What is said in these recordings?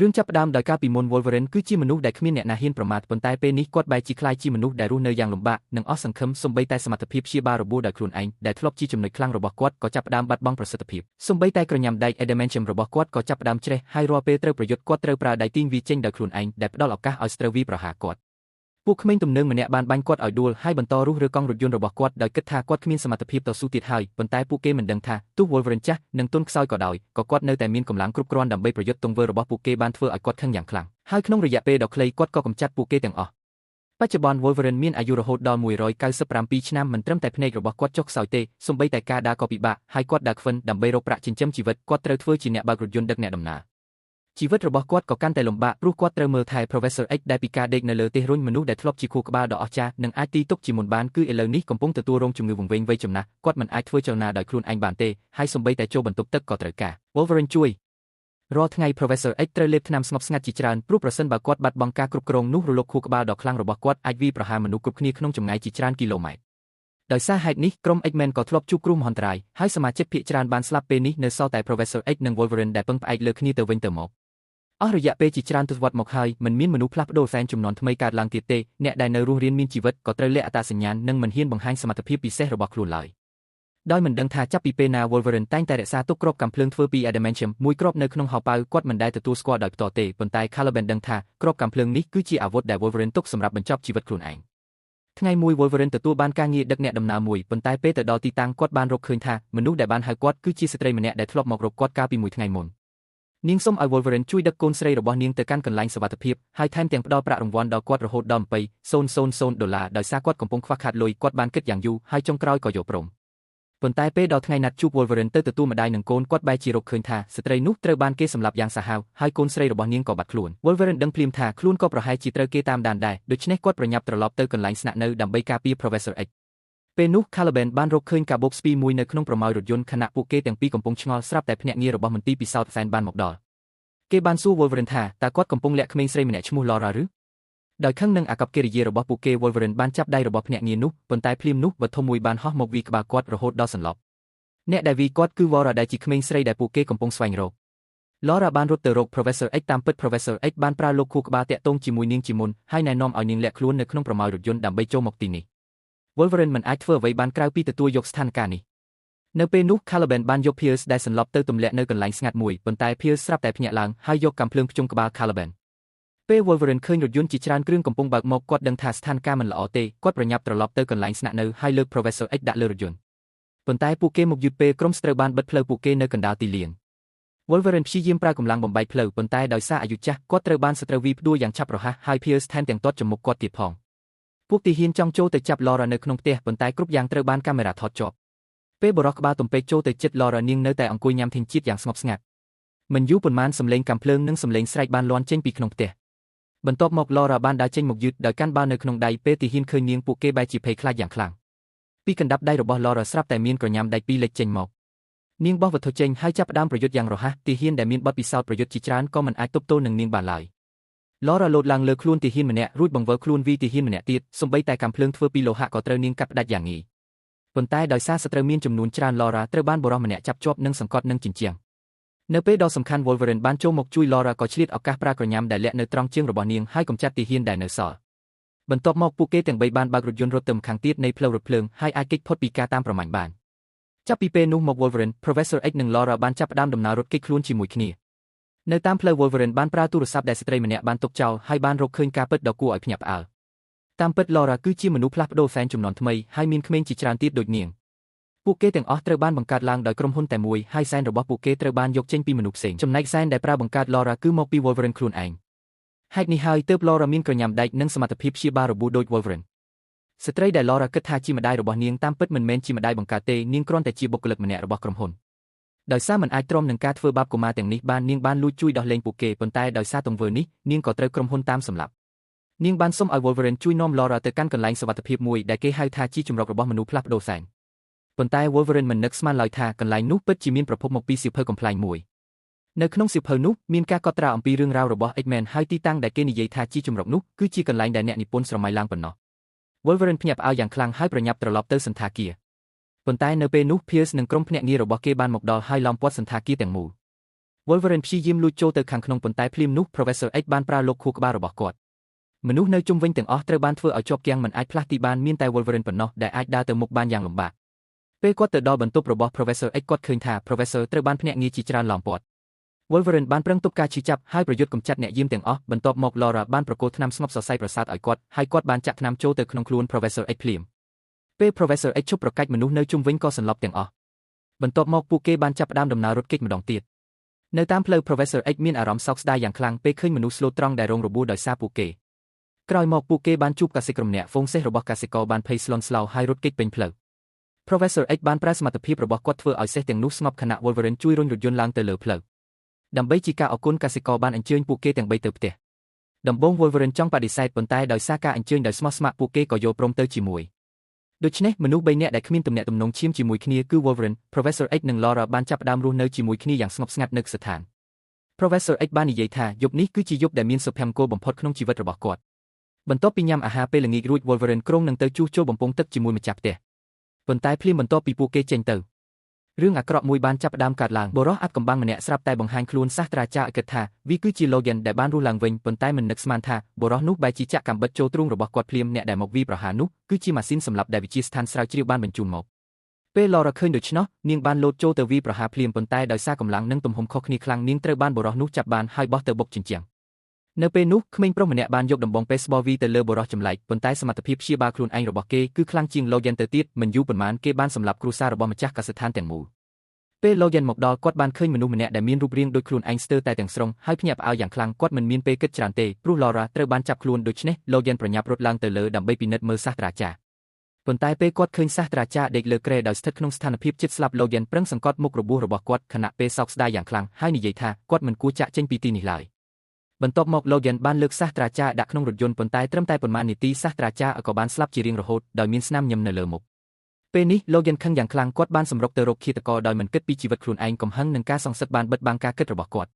រឿងចាប់ផ្ដើមដោយការពីមុន Wolverine គឺជាមនុស្សដែលគ្មានអ្នកណាហ៊ានប្រមាថប៉ុន្តែពេលនេះគាត់បែរជាក្លាយជាមនុស្សដែលរស់នៅយ៉ាងលំបាកនិងអស់សង្ឃឹមសូម្បីតែសមត្ថភាពព្យាបាលរបួសដោយខ្លួនឯងដែលធ្លាប់ជាចំណុចខ្លាំងរបស់គាត់ក៏ចាប់ផ្ដើមបាត់បង់ប្រសិទ្ធភាពសូម្បីតែក្រញាំដែក Adamantium របស់គាត់ក៏ចាប់ផ្ដើមច្រេះហើយរាល់ពេលត្រូវប្រយុទ្ធគាត់ត្រូវប្រើដៃទាញវាចេញដោយខ្លួនឯងដែលផ្ដល់ឱកាសឲ្យស្រូវវាប្រហារគាត់ពួកក្មេងទំនើងម្នាក់បានបាញ់គាត់ឲ្យដួលហើយបន្តរុះរើកង់រថយន្តរបស់គាត់ដោយគិតថាគាត់គ្មានសមត្ថភាពតស៊ូទៀតហើយប៉ុន្តែពួកគេមិនដឹងថាទោះ Wolverine ចាស់និងទន់ខ្សោយក៏ដោយក៏គាត់នៅតែមានកម្លាំងគ្រប់គ្រាន់ដើម្បីប្រយុទ្ធទង្វើរបស់ពួកគេបានធ្វើឲ្យគាត់ខឹងយ៉ាងខ្លាំងហើយក្នុងរយៈពេលដ៏ខ្លីគាត់ក៏កម្ចាត់ពួកគេទាំងអស់បច្ចុប្បន្ន Wolverine មានអាយុរហូតដល់197ឆ្នាំមិនត្រឹមតែភ្នែករបស់គាត់ចុះខ្សោយទេសូម្បីតែការដើរក៏ពិបាកហើយគាត់ដើរខ្វិនដើម្បីរកប្រាក់ចិញ្ចឹមជីវិតគាត់ត្រូវធ្វើជាអ្នកបើករថយន្តដឹកអ្នកដំណើរជីវិតរបស់គាត់ក៏កាន់តែលំបាកព្រោះគាត់ត្រូវមើលថែ Professor X ដែលពីការដេកនៅលើទេះរុញមនុស្សដែលធ្លាប់ជាខួរក្បាលដ៏អស្ចារ្យនិងអាចទីទុកជាមុនបានគឺឥឡូវនេះកំពុងទទួលរងជំងឺវង្វេងវ័យចំណាស់គាត់មិនអាចធ្វើចលនាដោយខ្លួនឯងបានទេហើយសូម្បីតែចូលបន្ទប់ទឹកក៏ត្រូវការ Wolverine ជួយរាល់ថ្ងៃ Professor X ត្រូវលេបថ្នាំស្ងប់ស្ងាត់ជាច្រើនព្រោះប្រសិនបើគាត់បាត់បង់ការគ្រប់គ្រងនោះរលកខួរក្បាលដ៏ខ្លាំងរបស់គាត់អាចវាយប្រហារមនុស្សគ្រប់គ្នាក្នុងចម្ងាយជាច្រើនគីឡូម៉ែត្រដោយសារហេតុនេះក្រុម X-Men ក៏ធ្លាប់ជួបគ្រោះមហន្តរាយហើយសមាជិកភាគច្រើនបានស្លាប់ពេលនេះនៅសល់តែ Professor X និង Wolverine ដែលពឹងផ្អែកលើគ្នាទៅវិញទៅមកអស់រយៈពេលជាច្រើនទសវត្សរ៍មកហើយមិនមានមនុស្សផ្លាស់ប្ដូរហ្វេនជំនាន់ថ្មីកើតឡើងទៀតទេអ្នកដែលនៅរស់រានមានជីវិតក៏ត្រូវលាក់អត្តសញ្ញាណនិងមិនហ៊ានបង្ហាញសមត្ថភាពពិសេសរបស់ខ្លួនឡើយដោយមិនដឹងថាចាប់ពីពេលណា Wolverine តែងតែរក្សាទុកគ្រាប់កាំភ្លើងធ្វើពី Adamantium មួយគ្រាប់នៅក្នុងហោប៉ៅគាត់មិនដែលទទួលស្គាល់ដោយផ្ទាល់ទេប៉ុន្តែ Caliban ដឹងថាគ្រាប់កាំភ្លើងនេះគឺជាអាវុធដែល Wolverine ទុកសម្រាប់បញ្ចប់ជីវិតខ្លួនឯងថ្ងៃមួយ Wolverine ទទួលបានការងារដឹកអ្នកដំណើរមួយប៉ុន្តែពេលទៅដល់ទីតាំងគាត់បានរកឃើញថាមនុស្សដែលបានហៅគាត់គឺជាស្ត្រីម្នាក់ដែលធ្លាប់មករកគាត់កាលពីមួយថ្ងៃមុននាងសុំឲ្យ Wolverine ជួយដឹកកូនស្រីរបស់នាងទៅកាន់កន្លែងសុវត្ថិភាពហើយថែមទាំងផ្ដល់ប្រាក់រង្វាន់ដល់គាត់រហូតដល់$2,000ដោយសារគាត់កំពុងខ្វះខាតលុយគាត់បានគិតយ៉ាងយូរហើយចុងក្រោយក៏យល់ព្រមប៉ុន្តែពេលដល់ថ្ងៃណាត់ជួប Wolverine ទៅទទួលម្ដាយនិងកូនគាត់បែរជារកឃើញថាស្ត្រីនោះត្រូវបានគេសម្លាប់យ៉ាងសាហាវហើយកូនស្រីរបស់នាងក៏បាត់ខ្លួន Wolverine ដឹងភ្លាមថាខ្លួនក៏ប្រហែលជាត្រូវគេតាមដានដែរដូច្នេះគាត់ប្រញាប់ត្រឡប់ទៅកន្លែងស្នាក់នៅដើម្បីការពារ Professor X ពេលនោះ Caliban បានរកឃើញកាបូបស្ពីមួយនៅក្នុងប្រម៉ោយរថយន្តខណៈពួកគេទាំងពីរកំពុងឆ្ងល់ស្រាប់តែភ្នាក់ងាររបស់មន្ទីរពិសោធន៍ហ្វេនបានមកដល់គេបានសួរ Wolverine ថាតើគាត់កំពុងលាក់ក្មេងស្រីម្នាក់ឈ្មោះ Laura ឬដោយខឹងនឹងអាកប្បកិរិយារបស់ពួកគេ Wolverine បានចាប់ដៃរបស់ភ្នាក់ងារនោះប៉ុន្តែភ្លាមនោះវត្ថុមួយបានហោះមកវាយក្បាលគាត់រហូតដល់សន្លប់អ្នកដែលវាយគាត់គឺ Laura ដែលជាក្មេងស្រីដែលពួកគេកំពុងស្វែងរក Laura បានរត់ទៅរក Professor X តាមពិត Professor X បានប្រើលោកខួរក្បាលតាក់ទងជាមួយនាងជាមុនហើយណែនាំឲ្យនាងលាក់ខ្លួននៅក្នុងប្រម៉ោយរថយន្តដើម្បីចូលមកទីនេះ Wolverine មិនអាចធ្វើអ្វីបានក្រៅពីទទួលយកស្ថានភាពនេះនៅពេលនោះ Caliban បានយក Pierce ដែលសន្លប់ទៅទម្លាក់នៅកន្លែងស្ងាត់មួយប៉ុន្តែ Pierce ស្រាប់តែភ្ញាក់ឡើងហើយយកកាំភ្លើងភ្ជុំក្បាល Caliban ពេល Wolverine ឃើញរថយន្តជាច្រើនគ្រឿងកំពុងបើកមកគាត់ដឹងថាស្ថានភាពមិនល្អទេគាត់ប្រញាប់ត្រឡប់ទៅកន្លែងស្នាក់នៅហើយលើក Professor X ដាក់លើរថយន្តប៉ុន្តែពួកគេមកយឺតពេលក្រុមស្រូវបានបិទផ្លូវពួកគេនៅកណ្ដាលទីលាន Wolverine ព្យាយាមប្រើកម្លាំងបំបែកផ្លូវប៉ុន្តែដោយសារអាយុចាស់គាត់ត្រូវបានសត្រូវវាយផ្ដួលយ៉ាងឆាប់រហ័សហើយ Pierce ថែមទាំងទាត់ចំមុខគាត់ទៀតផងពួកទាហានចង់ចូលទៅចាប់ Laura នៅក្នុងផ្ទះប៉ុន្តែគ្រប់យ៉ាងត្រូវបានកាមេរ៉ាថតជាប់ពេលបរិះក្បាលទំពេកចូលទៅជិត Laura នាងនៅតែអង្គុយញ៉ាំធាងជាតិយ៉ាងស្ងប់ស្ងាត់មិនយូរប៉ុន្មានសំឡេងកាំភ្លើងនិងសំឡេងស្រែកបានលាន់ចេញពីក្នុងផ្ទះបន្ទាប់មក Laura បានដើរចេញមកយឺតដោយកាន់បាល់នៅក្នុងដៃពេលទាហានឃើញនាងពួកគេបែរជាភ័យខ្លាចយ៉ាងខ្លាំងពីកណ្ដាប់ដៃរបស់ Laura ស្រាប់តែមានក្រញាំដែកពីរលេចចេញមកនាងបោះវត្ថុចេញហើយចាប់ផ្ដើមប្រយុទ្ធយ៉ាងរហ័សទាហានដែលមានបទពិសោធន៍ប្រយុទ្ធជាច្រើនក៏មិនអាចទប់ទល់នឹងនាងបានឡើយ Laura លោតឡើងលើខ្លួនទាហានម្នាក់រួចបង្វិលខ្លួនវាយទាហានម្នាក់ទៀតសូម្បីតែកាំភ្លើងធ្វើពីលោហៈក៏ត្រូវនាងកាត់ផ្ដាច់យ៉ាងងាយប៉ុន្តែដោយសារសត្រូវមានចំនួនច្រើន Laura ត្រូវបានបុរសម្នាក់ចាប់ជាប់និងសង្កត់នឹងជញ្ជាំងនៅពេលដ៏សំខាន់ Wolverine បានចូលមកជួយ Laura ក៏ឆ្លៀតឱកាសប្រើក្រញាំដែលលាក់នៅត្រង់ជើងរបស់នាងហើយកម្ចាត់ទាហានដែលនៅសល់បន្ទាប់មកពួកគេទាំង3បានបើករថយន្តរត់ទៅម្ខាងទៀតនៃផ្លូវរថភ្លើងហើយអាចគេចផុតពីការតាមប្រមាញ់បានចាប់ពីពេលនោះមក Wolverine, Professor X និង Laura បានចាប់ផ្ដើមដំណើររត់គេចខ្លួនជាមួយគ្នានៅតាមផ្លូវ Wolverine បានប្រើទូរស័ព្ទដែលស្ត្រីម្នាក់បានទុកចោលហើយបានរកឃើញការពិតដ៏គួរឲ្យភ្ញាក់ផ្អើលតាមពិត Laura គឺជាមនុស្សផ្លាស់ប្ដូរហ្វេនជំនាន់ថ្មីហើយមានក្មេងជាច្រើនទៀតដូចនាងពួកគេទាំងអស់ត្រូវបានបង្កើតឡើងដោយក្រុមហ៊ុនតែមួយហើយសែនរបស់ពួកគេត្រូវបានយកចេញពីមនុស្សផ្សេងចំណែកសែនដែលប្រើបង្កើត Laura គឺមកពី Wolverine ខ្លួនឯងហេតុនេះហើយទើប Laura មានក្រញាំដែកនិងសមត្ថភាពព្យាបាលរបួសដូច Wolverine ស្ត្រីដែល Laura គិតថាជាម្ដាយរបស់នាងតាមពិតមិនមែនជាម្ដាយបង្កើតទេនាងគ្រាន់តែជាបុគ្គលិកម្នាក់របស់ក្រុមហ៊ុនដោយសារមិនអាចទ្រាំនឹងការធ្វើបាបកុមារទាំងនេះបាននាងបានលួចជួយដោះលែងពួកគេប៉ុន្តែដោយសារទង្វើនេះនាងក៏ត្រូវក្រុមហ៊ុនតាមសម្លាប់នាងបានសុំឲ្យ Wolverine ជួយនាំ Laura ទៅកាន់កន្លែងសុវត្ថិភាពមួយដែលគេហៅថាជាជំរករបស់មនុស្សផ្លាស់ប្ដូរសែនប៉ុន្តែ Wolverine មិននឹកស្មានឡើយថាកន្លែងនោះពិតជាមានប្រភពមកពីសៀវភៅកំប្លែងមួយនៅក្នុងសៀវភៅនោះមានការកត់ត្រាអំពីរឿងរ៉ាវរបស់ X-Men ហើយទីតាំងដែលគេនិយាយថាជាជំរកនោះគឺជាកន្លែងដែលអ្នកនិពន្ធស្រមៃឡើងប៉ុណ្ណោះ Wolverine ភ្ញាក់ផ្អើលយ៉ាងខ្លាំងហើយប្រញាប់ត្រឡប់ទៅសន្តាគារប៉ុន្តែនៅពេលនោះ Pierce និងក្រុមភ្នាក់ងាររបស់គេបានមកដល់ហើយឡោមព័ទ្ធសន្តាគារទាំងមូល Wolverine ព្យាយាមលួចចូលទៅខាងក្នុងប៉ុន្តែភ្លាមនោះ Professor X បានប្រើលោកខួរក្បាលរបស់គាត់មនុស្សនៅជុំវិញទាំងអស់ត្រូវបានធ្វើឲ្យជាប់គាំងមិនអាចផ្លាស់ទីបានមានតែ Wolverine ប៉ុណ្ណោះដែលអាចដើរទៅមុខបានយ៉ាងលំបាកពេលគាត់ទៅដល់បន្ទប់របស់ Professor X គាត់ឃើញថា Professor ត្រូវបានភ្នាក់ងារជាច្រើនឡោមព័ទ្ធ Wolverine បានប្រឹងទប់ការឈឺចាប់ហើយប្រយុទ្ធកម្ចាត់អ្នកយាមទាំងអស់បន្ទាប់មក Laura បានប្រគល់ថ្នាំស្ងប់សរសៃប្រសាទឲ្យគាត់ហើយគាត់បានចាក់ថ្នាំចូលទៅក្នុងខ្លួន Professor X ភ្លាមពេល Professor X ឈប់ប្រកាច់មនុស្សនៅជុំវិញក៏សន្លប់ទាំងអស់បន្ទាប់មកពួកគេបានចាប់ផ្ដើមដំណើររត់គេចម្ដងទៀតនៅតាមផ្លូវ Professor X មានអារម្មណ៍សោកស្ដាយយ៉ាងខ្លាំងពេលឃើញមនុស្សស្លូតត្រង់ដែលរងរបួសដោយសារពួកគេក្រោយមកពួកគេបានជួបកសិករម្នាក់ហ្វូងសេះរបស់កសិករបានភ័យស្លន់ស្លោហើយរត់គេចពេញផ្លូវ Professor X បានប្រើសមត្ថភាពរបស់គាត់ធ្វើឲ្យសេះទាំងនោះស្ងប់ខណៈ Wolverine ជួយរុញរថយន្តឡើងទៅលើផ្លូវដើម្បីជាការអគុណកសិករបានអញ្ជើញពួកគេទាំង3ទៅផ្ទះដំបូង Wolverine ចង់បដិសេធប៉ុន្តែដោយសារការអញ្ជើញដោយស្មោះស្ម័គ្រពួកគេក៏យល់ព្រមទៅជាមួយដូច្នេះមនុស្ស3នាក់ដែលគ្មានទំនាក់ទំនងឈាមជាមួយគ្នាគឺ Wolverine, Professor X និង Laura បានចាប់ផ្ដើមរស់នៅជាមួយគ្នាយ៉ាងស្ងប់ស្ងាត់នៅស្ថាន Professor X បាននិយាយថាយប់នេះគឺជាយប់ដែលមានសុភមង្គលបំផុតក្នុងជីវិតរបស់គាត់បន្ទាប់ពីញ៉ាំអាហារពេលល្ងាចរួច Wolverine ក្រុងនឹងទៅជួសជុលបំពង់ទឹកជាមួយម្ចាស់ផ្ទះប៉ុន្តែភ្លាមបន្ទាប់ពីពួកគេចេញទៅរឿងអាក្រក់មួយបានចាប់ផ្ដើមកើតឡើងបុរសអាប់កំបាំងម្នាក់ស្រាប់តែបង្ហាញខ្លួនសាស្ត្រាចារ្យគិតថាវាគឺជា Logan ដែលបានរស់ឡើងវិញប៉ុន្តែមិននឹកស្មានថាបុរសនោះបែរជាចាក់កាំបិតចូលទ្រូងរបស់គាត់ភ្លាមអ្នកដែលមកវាយប្រហារនោះគឺជាម៉ាស៊ីនសម្លាប់ដែលវិទ្យាស្ថានស្រាវជ្រាវបានបញ្ជូនមកពេល Laura ឃើញដូច្នោះនាងបានលោតចូលទៅវាយប្រហារភ្លាមប៉ុន្តែដោយសារកម្លាំងនិងទំហំខុសគ្នាខ្លាំងនាងត្រូវបានបុរសនោះចាប់បានហើយបោះទៅបុកជញ្ជាំងនៅពេលនោះក្មេងប្រុសម្នាក់បានយកដំបង baseball វីទៅលើបុរសចម្លែកប៉ុន្តែសមត្ថភាពព្យាបាលខ្លួនឯងរបស់គេគឺខ្លាំងជាង Logan ទៅទៀតមិនយូរប៉ុន្មានគេបានសម្លាប់គ្រួសាររបស់ម្ចាស់កសិដ្ឋានទាំងមូលពេល Logan មកដល់គាត់បានឃើញមនុស្សម្នាក់ដែលមានរូបរាងដូចខ្លួនឯងស្ទើរតែទាំងស្រុងហើយភ្ញាក់ផ្អើលយ៉ាងខ្លាំងគាត់មិនមានពេលគិតច្រើនទេព្រោះ Laura ត្រូវបានចាប់ខ្លួនដូច្នេះ Logan ប្រញាប់រត់ឡើងទៅលើដើម្បីពិនិត្យមើលសាស្ត្រាចារ្យប៉ុន្តែពេលគាត់ឃើញសាស្ត្រាចារ្យដេកលើគ្រែដោយស្ថិតក្នុងស្ថានភាពជិតស្លាប់ Logan ប្រឹងសង្កត់មុខរបួសរបស់គាត់ខណៈពេលសោកស្ដាយយ៉ាងខ្លាំងហើយនិយាយថាគាត់មិនគួរចាកចេញពីទីនេះឡើយបន្ទាប់មក Logan បានលើកសាស្ត្រាចារ្យដាក់ក្នុងរថយន្តប៉ុន្តែត្រឹមតែប៉ុន្មាននាទីសាស្ត្រាចារ្យក៏បានស្លាប់ជារៀងរហូតដោយមានស្នាមញញឹមនៅលើមុខពេលនេះ Logan ខឹងយ៉ាងខ្លាំងគាត់បានសម្រុកទៅរកឃាតករដោយមិនគិតពីជីវិតខ្លួនឯងកំហឹងនឹងការសងសឹកបានបិទបាំងការគិតរបស់គាត់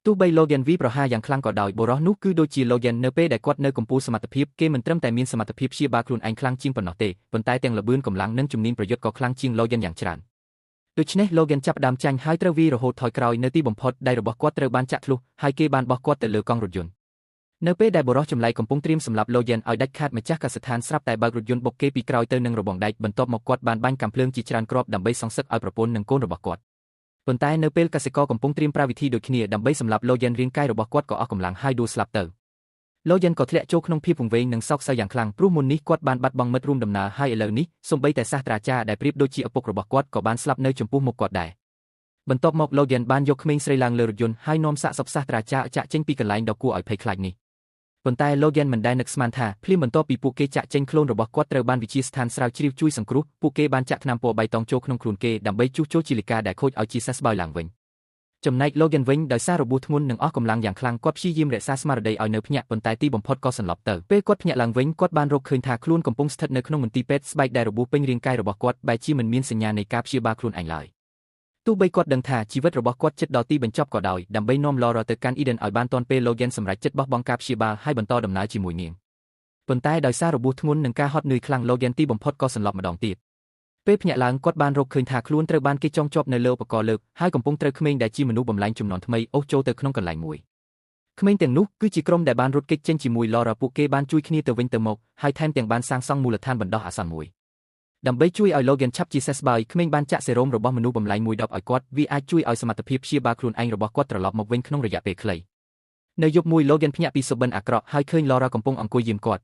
ទោះបី Logan វាយប្រហារយ៉ាងខ្លាំងក៏ដោយបុរសនោះគឺដូចជា Logan នៅពេលដែលគាត់នៅកំពូលសមត្ថភាពគេមិនត្រឹមតែមានសមត្ថភាពព្យាបាលខ្លួនឯងខ្លាំងជាងប៉ុណ្ណោះទេប៉ុន្តែទាំងល្បឿនកម្លាំងនិងជំនាញប្រយុទ្ធក៏ខ្លាំងជាង Logan យ៉ាងច្រើនដូច្នេះ Logan ចាប់ផ្ដើមចាញ់ហើយត្រូវវាយរហូតថយក្រោយនៅទីបំផុតដៃរបស់គាត់ត្រូវបានចាក់ធ្លុះហើយគេបានបោះគាត់ទៅលើកង់រថយន្តនៅពេលដែលបុរសចម្លែកកំពុងត្រៀមសម្លាប់ Logan ឲ្យដាច់ខាតម្ចាស់កសិដ្ឋានស្រាប់តែបើករថយន្តបុកគេពីក្រោយទៅនឹងរបងដែកបន្ទាប់មកគាត់បានបាញ់កាំភ្លើងជាច្រើនគ្រាប់ដើម្បីសងសឹកឲ្យប្រពន្ធនិងកូនរបស់គាត់ប៉ុន្តែនៅពេលកសិករកំពុងត្រៀមប្រើវិធីដូចគ្នាដើម្បីសម្លាប់ Logan រាងកាយរបស់គាត់ក៏អស់កម្លាំងហើយដួលស្លាប់ទៅ Logan ក៏ធ្លាក់ចូលក្នុងភាពវង្វេងនិងសោកសៅយ៉ាងខ្លាំងព្រោះមុននេះគាត់បានបាត់បង់មិត្តរួមដំណើរហើយឥឡូវនេះសូម្បីតែសាស្ត្រាចារ្យដែលប្រៀបដូចជាឪពុករបស់គាត់ក៏បានស្លាប់នៅចំពោះមុខគាត់ដែរបន្ទាប់មក Logan បានយកក្មេងស្រីឡើងលើរថយន្តហើយនាំសាកសពសាស្ត្រាចារ្យចាក់ចេញពីកន្លែងដ៏គួរឲ្យភ័យខ្លាចនេះប៉ុន្តែ Logan មិនដែលនឹកស្មានថាភ្លាមបន្ទាប់ពីពួកគេចាក់ចេញខ្លួនរបស់គាត់ត្រូវបានវិទ្យាស្ថានស្រាវជ្រាវជួយសង្គ្រោះពួកគេបានចាក់ថ្នាំពណ៌បៃតងចូលក្នុងខ្លួនគេដើម្បីជួសជុលជីលីកាដែលខូចឲ្យជាសះស្បើយឡើងវិញចំណែក Logan វិញដោយសាររបួសធ្ងន់និងអស់កម្លាំងយ៉ាងខ្លាំងគាត់ព្យាយាមរក្សាស្មារតីឲ្យនៅភ្ញាក់ប៉ុន្តែទីបំផុតក៏សន្លប់ទៅពេលគាត់ភ្ញាក់ឡើងវិញគាត់បានរកឃើញថាខ្លួនកំពុងស្ថិតនៅក្នុងមន្ទីរពេទ្យស្បែកដែលរបួសពេញរាងកាយរបស់គាត់បែរជាមិនមានសញ្ញានៃការព្យាបាលខ្លួនឯងឡើយទោះបីគាត់ដឹងថាជីវិតរបស់គាត់ជិតដល់ទីបញ្ចប់ក៏ដោយដើម្បីនាំ Laura ទៅកាន់ Eden ឲ្យបានទាន់ពេល Logan សម្រេចចិត្តបោះបង់ការព្យាបាលហើយបន្តដំណើរជាមួយនាងប៉ុន្តែដោយសាររបួសធ្ងន់និងការហត់នឿយខ្លាំង Logan ទីបំផុតក៏សន្លប់ម្ដងទៀតពេលភ្ញាក់ឡើងគាត់បានរកឃើញថាខ្លួនត្រូវបានគេចងជាប់នៅលើឧបករណ៍លើកហើយកំពុងត្រូវក្មេងដែលជាមនុស្សបំលែងជំនាន់ថ្មីអូសចូលទៅក្នុងកន្លែងមួយក្មេងទាំងនោះគឺជាក្រុមដែលបានរត់គេចចេញជាមួយ Laura ពួកគេបានជួយគ្នាទៅវិញទៅមកហើយថែមទាំងបានសាងសង់មូលដ្ឋានបណ្ដោះអាសន្នមួយដើម្បីជួយឲ្យ Logan ឆាប់ជាសះស្បើយក្មេងបានចាក់សេរ៉ូមរបស់មនុស្សបំលែងមួយដបឲ្យគាត់វាអាចជួយឲ្យសមត្ថភាពព្យាបាលខ្លួនឯងរបស់គាត់ត្រឡប់មកវិញក្នុងរយៈពេលខ្លីនៅយប់មួយ Logan ភ្ញាក់ពីសុបិនអាក្រក់ហើយឃើញ Laura កំពុងអង្គុយយាមគាត់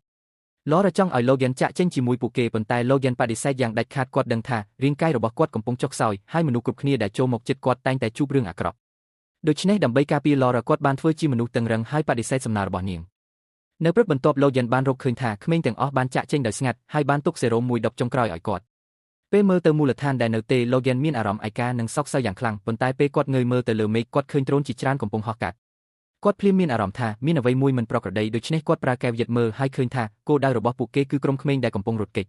Laura ចង់ឲ្យ Logan ចាក់ចេញជាមួយពួកគេប៉ុន្តែ Logan បដិសេធយ៉ាងដាច់ខាតគាត់ដឹងថារាងកាយរបស់គាត់កំពុងចុះខ្សោយហើយមនុស្សគ្រប់គ្នាដែលចូលមកជិតគាត់តែងតែជួបរឿងអាក្រក់ដូច្នេះដើម្បីការពារ Laura គាត់បានធ្វើជាមនុស្សតឹងរឹងហើយបដិសេធសំណើរបស់នាងនៅព្រឹកបន្ទាប់ Logan បានរកឃើញថាក្មេងទាំងអស់បានចាក់ចេញដោយស្ងាត់ហើយបានទុកសេរ៉ូមមួយដបចុងក្រោយឲ្យគាត់ពេលមើលទៅមូលដ្ឋានដែលនៅទេ Logan មានអារម្មណ៍ឯកានិងសោកសៅយ៉ាងខ្លាំងប៉ុន្តែពេលគាត់ងើយមើលទៅលើមេឃគាត់ឃើញដ្រូនជាច្រើនកំពុងហោះកាត់គាត់ភ្លាមមានអារម្មណ៍ថាមានអ្វីមួយមិនប្រក្រតីដូច្នេះគាត់ប្រើកែវយិតមើលហើយឃើញថាគោលដៅរបស់ពួកគេគឺក្រុមក្មេងដែលកំពុងរត់គេច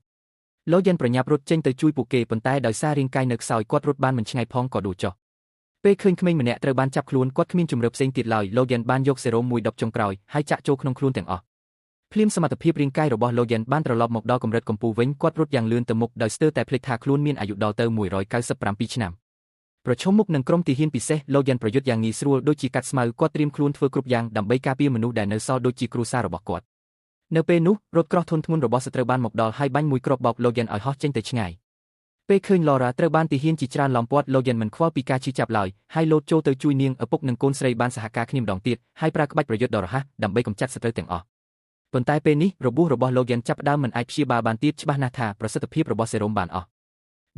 Logan ប្រញាប់រត់ចេញទៅជួយពួកគេប៉ុន្តែដោយសាររាងកាយនៅខ្សោយគាត់រត់បានមិនឆ្ងាយផងក៏ដួលចុះពេលឃើញក្មេងម្នាក់ត្រូវបានចាប់ខ្លួនគាត់គ្មានជំរឿផ្សេងទៀតឡើយ Logan បានយកសេរ៉ូមមួយដបចុងក្រោយហើយចាក់ចូលក្នុងខ្លួនទាំងអស់ភ្លាមសមត្ថភាពរាងកាយរបស់ Logan បានត្រឡប់មកដល់កម្រិតកំពូលវិញគាត់រត់យ៉ាងលឿនទៅមុខដោយស្ទើរតែភ្លេចថាខ្លួនមានអាយុដល់ទៅ197ឆ្នាំ ប្រឈមមុខនឹងក្រុមទាហានពិសេសលោកយ៉ាន់ប្រយុទ្ធយ៉ាងងាយស្រួលដូចជាកាត់ស្មៅគាត់ត្រៀមខ្លួនធ្វើគ្រប់យ៉ាងដើម្បីការពារមនុស្សដែលនៅសល់ដូចជាគ្រួសាររបស់គាត់នៅពេលនោះរថក្រោះធុនធ្ងន់របស់សត្រូវបានមកដល់ហើយបាញ់មួយគ្រាប់បោកលោកយ៉ាន់ឲ្យហោះចេញទៅឆ្ងាយពេលឃើញ Laura ត្រូវបានទាហានជាច្រើនឡោមព័ទ្ធលោកយ៉ាន់មិនខ្វល់ពីការឈឺចាប់ឡើយហើយលោតចូលទៅជួយនាងឪពុកនិងកូនស្រីបានសហការគ្នាម្ដងទៀតហើយប្រើក្បាច់ប្រយុទ្ធដ៏រហ័សដើម្បីកម្ចាត់សត្រូវទាំងអស់ប៉ុន្តែពេលនេះរបួសរបស់លោកយ៉ាន់ចាប់ផ្ដើមមិនអាចព្យាបាលបានទៀតច្បាស់ណាស់ថាប្រសិទ្ធភាពរបស់សេរ៉ូមបានអស់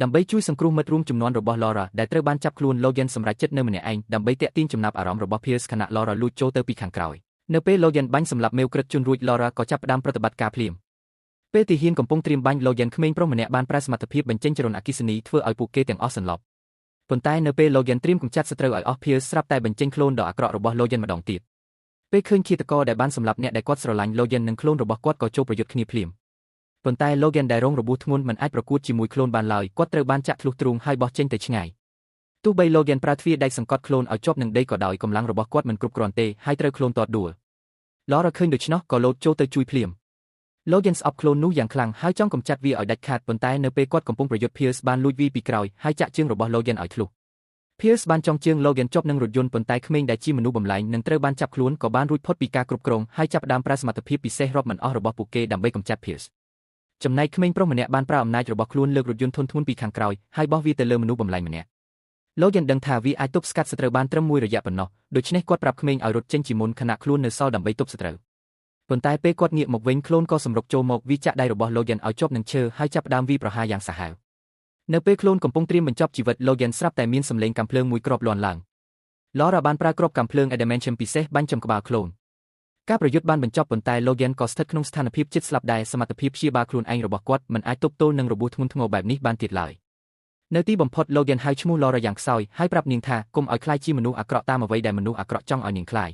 ដើម្បីជួយសង្គ្រោះមិត្តរួមចំនួនរបស់ Laura ដែលត្រូវបានចាប់ខ្លួនលោកយ៉ាន់សម្រេចចិត្តនៅម្នាក់ឯងដើម្បីទាក់ទាញចំណាប់អារម្មណ៍របស់ Pierce ខណៈ Laura លួចចូលទៅពីខាងក្រោយនៅពេលលោកយ៉ាន់បាញ់សម្លាប់មេវក្រឹតជន់រួច Laura ក៏ចាប់ផ្ដើមប្រតិបត្តិការភ្លាមពេលទាហានកំពុងត្រៀមបាញ់លោកយ៉ាន់ក្មេងប្រុសម្នាក់បានប្រែសមត្ថភាពបញ្ចេញចរន្តអគ្គិសនីធ្វើឲ្យពួកគេទាំងអស់សន្លប់ប៉ុន្តែនៅពេលលោកយ៉ាន់ត្រៀមកម្ចាត់សត្រូវឲ្យអស់ Pierce ស្រាប់តែបញ្ចេញខ្លួនដ៏អាក្រក់របស់លោកយ៉ាន់ម្ដងទៀតពេលឃើញឃាតករដែលបានសម្លាប់អ្នកដែលគាត់ស្រឡាញ់លោកយ៉ាន់និងខ្លួនរបស់គាត់ក៏ចូលប្រយុទ្ធគ្នាភ្លាមប៉ុន្តែលោកយ៉ាន់ដែលរងរបួសធ្ងន់មិនអាចប្រកួតជាមួយខ្លួនបានឡើយគាត់ត្រូវបានចាក់ធ្លុះទ្រូងហើយបោះចេញទៅឆ្ងាយទោះបីលោកយ៉ាន់ប្រើទ្វារដែកសង្កត់ខ្លួនឲ្យជាប់នឹងដីក៏ដោយកម្លាំងរបស់គាត់មិនគ្រប់គ្រាន់ទេហើយត្រូវខ្លួនទាត់ដួល Laura ឃើញដូច្នោះក៏លោតចូលទៅជួយភ្លាមលោកយ៉ាន់ស្អប់ខ្លួននោះយ៉ាងខ្លាំងហើយចង់កម្ចាត់វាឲ្យដាច់ខាតប៉ុន្តែនៅពេលគាត់កំពុងប្រយុទ្ធ Pierce បានលួចវាពីក្រោយហើយចាក់ជើងរបស់លោកយ៉ាន់ឲ្យធ្លុះ Pierce បានចងជើងលោកយ៉ាន់ជាប់នឹងរថយន្តប៉ុន្តែក្មេងដែលជាមនុស្សបំលែងនឹងត្រូវបានចាប់ខ្លួនក៏បានរួចផុតពីការគ្រប់គ្រងហើយចាប់ផ្ដើមប្រើសមត្ថភាពពិសេសរាប់មិនអស់របស់ពួកគេដើម្បីកម្ចាត់ Pierce ចំណែកក្មេងប្រុសម្នាក់បានប្រើអំណាចរបស់ខ្លួនលើករថយន្តធុនធ្ងន់ពីខាងក្រោយហើយបោះវាទៅលើមនុស្សបំលែងម្នាក់លោកយ៉ាន់ដឹងថាវាអាចទប់ស្កាត់សត្រូវបានត្រឹមមួយរយៈប៉ុណ្ណោះដូច្នេះគាត់ប្រាប់ក្មេងឲ្យរត់ចេញជាមុនខណៈខ្លួននៅសល់ដើម្បីទប់សត្រូវប៉ុន្តែពេលគាត់ងាកមកវិញខ្លួនក៏សម្រុកចូលមកវាចាក់ដៃរបស់លោកយ៉ាន់ឲ្យជាប់នឹងឈើហើយចាប់ផ្ដើមវាប្រហារយ៉ាងសាហាវនៅពេលខ្លួនកំពុងត្រៀមបញ្ចប់ជីវិតលោកយ៉ាន់ស្រាប់តែមានសម្លេងកាំភ្លើងមួយគ្រាប់លាន់ឡើង Laura បានប្រើគ្រាប់កាំភ្លើង Adamantium ពិសេសបាញ់ចំក្បាលខ្លួនការប្រយុទ្ធបានបញ្ចប់ប៉ុន្តែលោកយ៉ាន់ក៏ស្ថិតក្នុងស្ថានភាពជិតស្លាប់ដែរសមត្ថភាពព្យាបាលខ្លួនឯងរបស់គាត់មិនអាចទប់ទល់នឹងរបួសធ្ងន់ធ្ងរបែបនេះបានទៀតឡើយនៅទីបំផុតលោកយ៉ាន់ហៅឈ្មោះ Laura យ៉ាងខ្សោយហើយប្រាប់នាងថាកុំឲ្យខ្លាចជាមនុស្សអាក្រក់តាមអ្វីដែលមនុស្សអាក្រក់ចង់ឲ្យនាងខ្លាច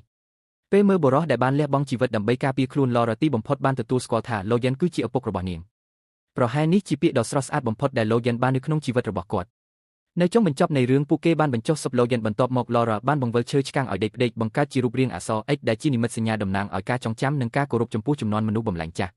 ពេលមើលបុរសដែលបានលះបង់ជីវិតដើម្បីការពារខ្លួន Laura ទីបំផុតបានទទួលស្គាល់ថាលោកយ៉ាន់គឺជាឪពុករបស់នាងប្រហែលនេះជាពាក្យដ៏ស្រស់ស្អាតបំផុតដែលលោកយ៉ាន់បាននៅក្នុងជីវិតរបស់គាត់នៅចុងបញ្ចប់នៃរឿងពួកគេបានបញ្ចុះសពលោកយ៉ាន់បន្ទាប់មក Laura បានបង្វិលឈើឆ្កាំងឲ្យដេកផ្ដេកបង្កើតជារូបរាងអក្សរ X ដែលជានិមិត្តសញ្ញាតំណាងឲ្យការចងចាំនិងការគោរពចំពោះជំនាន់មនុស្សបំលែងចាស់